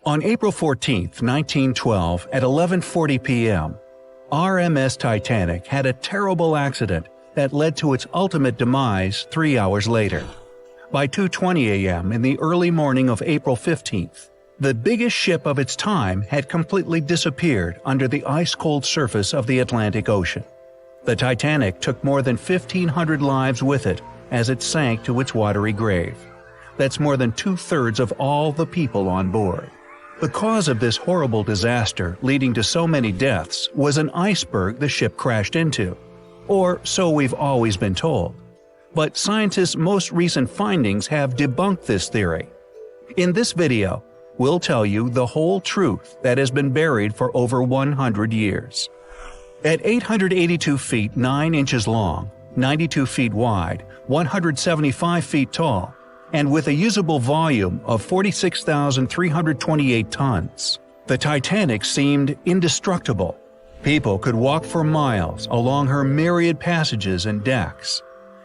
On April 14, 1912, at 11:40 p.m., RMS Titanic had a terrible accident that led to its ultimate demise 3 hours later. By 2:20 a.m. in the early morning of April 15th, the biggest ship of its time had completely disappeared under the ice-cold surface of the Atlantic Ocean. The Titanic took more than 1,500 lives with it as it sank to its watery grave. That's more than 2/3 of all the people on board. The cause of this horrible disaster, leading to so many deaths, was an iceberg the ship crashed into. Or so we've always been told. But scientists' most recent findings have debunked this theory. In this video, we'll tell you the whole truth that has been buried for over 100 years. At 882 feet 9 inches long, 92 feet wide, 175 feet tall, and with a usable volume of 46,328 tons, the Titanic seemed indestructible. People could walk for miles along her myriad passages and decks.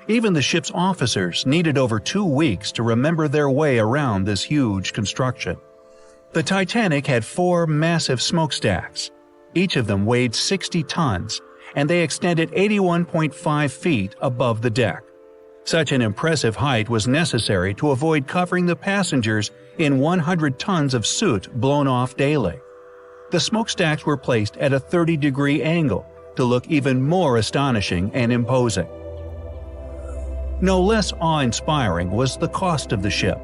Even the ship's officers needed over 2 weeks to remember their way around this huge construction. The Titanic had 4 massive smokestacks. Each of them weighed 60 tons, and they extended 81.5 feet above the deck. Such an impressive height was necessary to avoid covering the passengers in 100 tons of soot blown off daily. The smokestacks were placed at a 30-degree angle to look even more astonishing and imposing. No less awe-inspiring was the cost of the ship.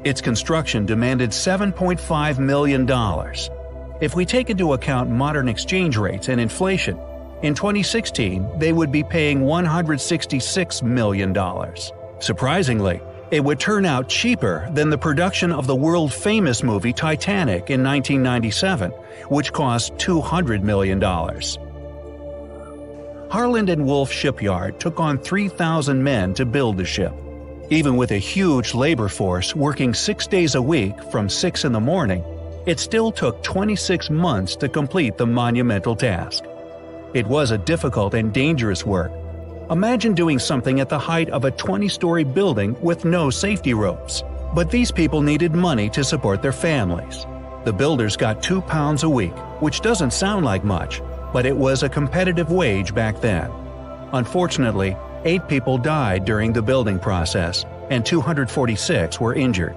Its construction demanded $7.5 million. If we take into account modern exchange rates and inflation, in 2016 they would be paying $166 million. Surprisingly, it would turn out cheaper than the production of the world-famous movie Titanic in 1997, which cost $200 million. Harland & Wolff Shipyard took on 3,000 men to build the ship. Even with a huge labor force working 6 days a week from 6 in the morning, it still took 26 months to complete the monumental task. It was a difficult and dangerous work. Imagine doing something at the height of a 20-story building with no safety ropes. But these people needed money to support their families. The builders got £2 a week, which doesn't sound like much, but it was a competitive wage back then. Unfortunately, 8 people died during the building process, and 246 were injured.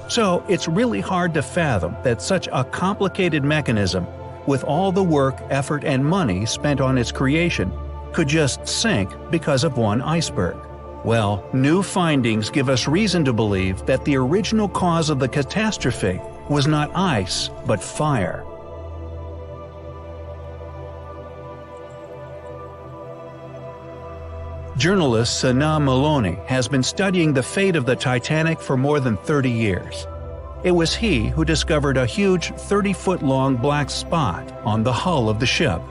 So it's really hard to fathom that such a complicated mechanism, with all the work, effort, and money spent on its creation, could just sink because of one iceberg. Well, new findings give us reason to believe that the original cause of the catastrophe was not ice, but fire. Journalist Sana Maloney has been studying the fate of the Titanic for more than 30 years. It was he who discovered a huge 30-foot-long black spot on the hull of the ship.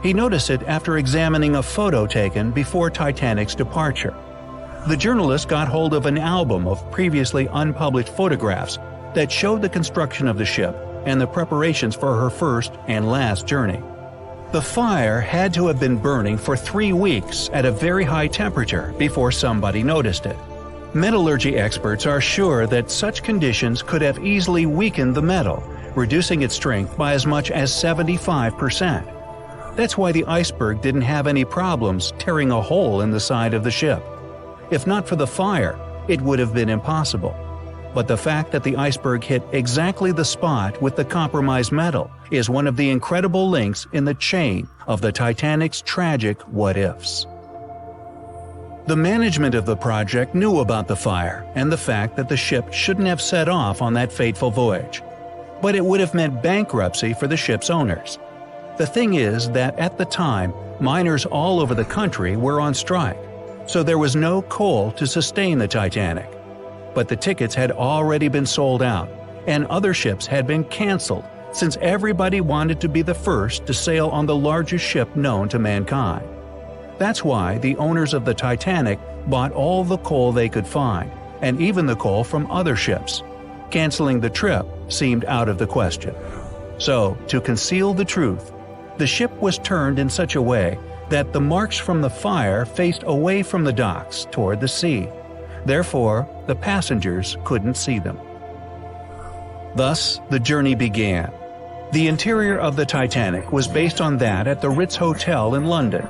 He noticed it after examining a photo taken before Titanic's departure. The journalist got hold of an album of previously unpublished photographs that showed the construction of the ship and the preparations for her first and last journey. The fire had to have been burning for 3 weeks at a very high temperature before somebody noticed it. Metallurgy experts are sure that such conditions could have easily weakened the metal, reducing its strength by as much as 75%. That's why the iceberg didn't have any problems tearing a hole in the side of the ship. If not for the fire, it would have been impossible. But the fact that the iceberg hit exactly the spot with the compromised metal is one of the incredible links in the chain of the Titanic's tragic what-ifs. The management of the project knew about the fire and the fact that the ship shouldn't have set off on that fateful voyage. But it would have meant bankruptcy for the ship's owners. The thing is that at the time, miners all over the country were on strike, so there was no coal to sustain the Titanic. But the tickets had already been sold out, and other ships had been canceled since everybody wanted to be the first to sail on the largest ship known to mankind. That's why the owners of the Titanic bought all the coal they could find, and even the coal from other ships. Canceling the trip seemed out of the question. So, to conceal the truth, the ship was turned in such a way that the marks from the fire faced away from the docks toward the sea. Therefore, the passengers couldn't see them. Thus, the journey began. The interior of the Titanic was based on that at the Ritz Hotel in London.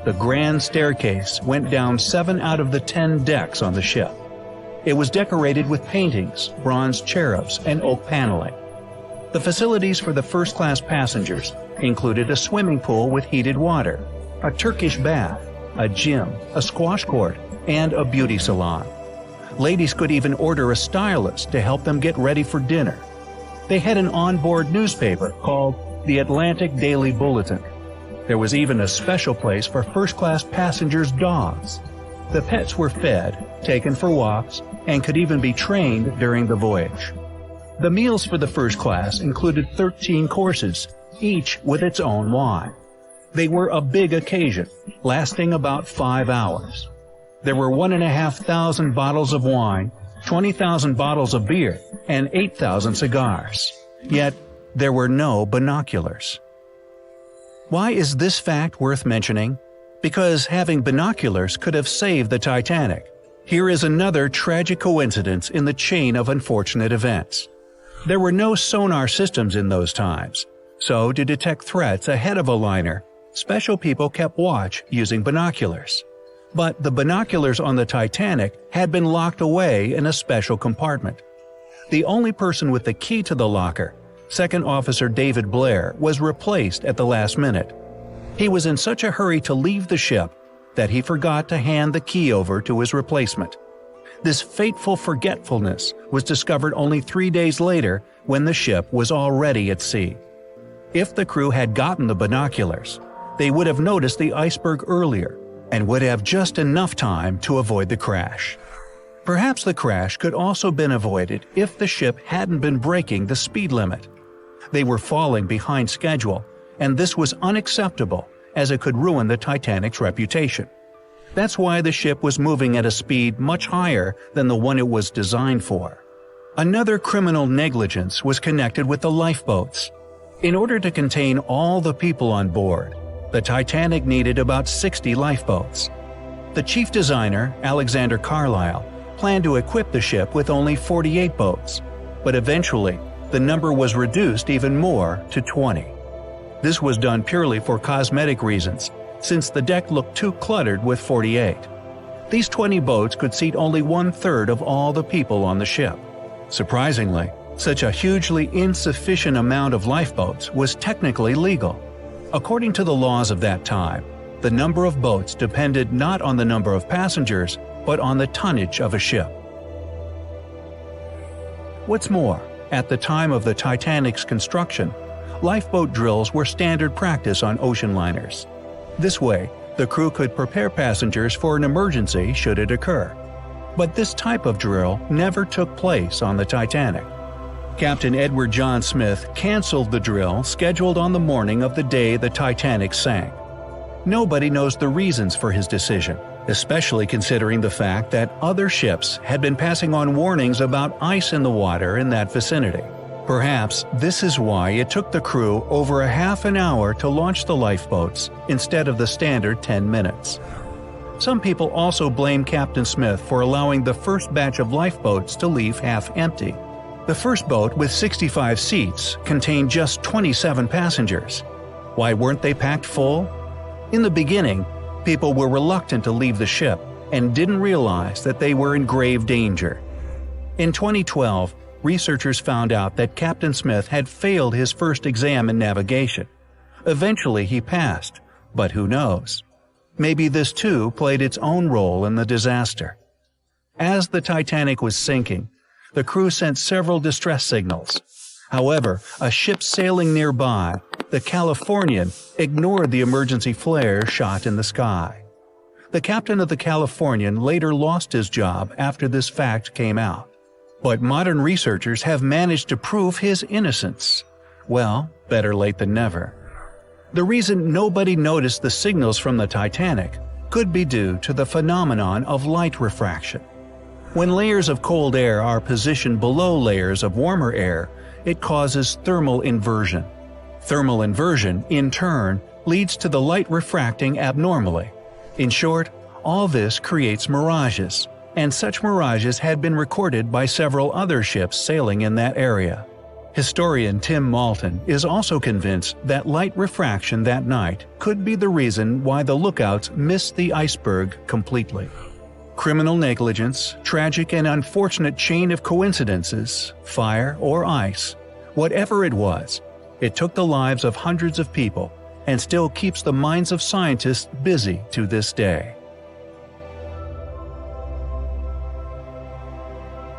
The grand staircase went down 7 out of the 10 decks on the ship. It was decorated with paintings, bronze cherubs, and oak paneling. The facilities for the first-class passengers included a swimming pool with heated water, a Turkish bath, a gym, a squash court, and a beauty salon. Ladies could even order a stylist to help them get ready for dinner. They had an onboard newspaper called the Atlantic Daily Bulletin. There was even a special place for first-class passengers' dogs. The pets were fed, taken for walks, and could even be trained during the voyage. The meals for the first class included 13 courses, each with its own wine. They were a big occasion, lasting about 5 hours. There were 1,500 bottles of wine, 20,000 bottles of beer, and 8,000 cigars. Yet, there were no binoculars. Why is this fact worth mentioning? Because having binoculars could have saved the Titanic. Here is another tragic coincidence in the chain of unfortunate events. There were no sonar systems in those times, so to detect threats ahead of a liner, special people kept watch using binoculars. But the binoculars on the Titanic had been locked away in a special compartment. The only person with the key to the locker, Second Officer David Blair, was replaced at the last minute. He was in such a hurry to leave the ship that he forgot to hand the key over to his replacement. This fateful forgetfulness was discovered only 3 days later when the ship was already at sea. If the crew had gotten the binoculars, they would have noticed the iceberg earlier and would have just enough time to avoid the crash. Perhaps the crash could also been avoided if the ship hadn't been breaking the speed limit. They were falling behind schedule, and this was unacceptable as it could ruin the Titanic's reputation. That's why the ship was moving at a speed much higher than the one it was designed for. Another criminal negligence was connected with the lifeboats. In order to contain all the people on board, the Titanic needed about 60 lifeboats. The chief designer, Alexander Carlisle, planned to equip the ship with only 48 boats, but eventually the number was reduced even more to 20. This was done purely for cosmetic reasons, since the deck looked too cluttered with 48. These 20 boats could seat only 1/3 of all the people on the ship. Surprisingly, such a hugely insufficient amount of lifeboats was technically legal. According to the laws of that time, the number of boats depended not on the number of passengers, but on the tonnage of a ship. What's more, at the time of the Titanic's construction, lifeboat drills were standard practice on ocean liners. This way, the crew could prepare passengers for an emergency should it occur. But this type of drill never took place on the Titanic. Captain Edward John Smith canceled the drill scheduled on the morning of the day the Titanic sank. Nobody knows the reasons for his decision, especially considering the fact that other ships had been passing on warnings about ice in the water in that vicinity. Perhaps this is why it took the crew over a half an hour to launch the lifeboats instead of the standard 10 minutes. Some people also blame Captain Smith for allowing the first batch of lifeboats to leave half empty. The first boat, with 65 seats, contained just 27 passengers. Why weren't they packed full? In the beginning, people were reluctant to leave the ship and didn't realize that they were in grave danger. In 2012, researchers found out that Captain Smith had failed his first exam in navigation. Eventually he passed, but who knows? Maybe this too played its own role in the disaster. As the Titanic was sinking, the crew sent several distress signals. However, a ship sailing nearby, the Californian, ignored the emergency flare shot in the sky. The captain of the Californian later lost his job after this fact came out. But modern researchers have managed to prove his innocence. Well, better late than never. The reason nobody noticed the signals from the Titanic could be due to the phenomenon of light refraction. When layers of cold air are positioned below layers of warmer air, it causes thermal inversion. Thermal inversion, in turn, leads to the light refracting abnormally. In short, all this creates mirages, and such mirages had been recorded by several other ships sailing in that area. Historian Tim Malton is also convinced that light refraction that night could be the reason why the lookouts missed the iceberg completely. Criminal negligence, tragic and unfortunate chain of coincidences, fire or ice, whatever it was, it took the lives of hundreds of people and still keeps the minds of scientists busy to this day.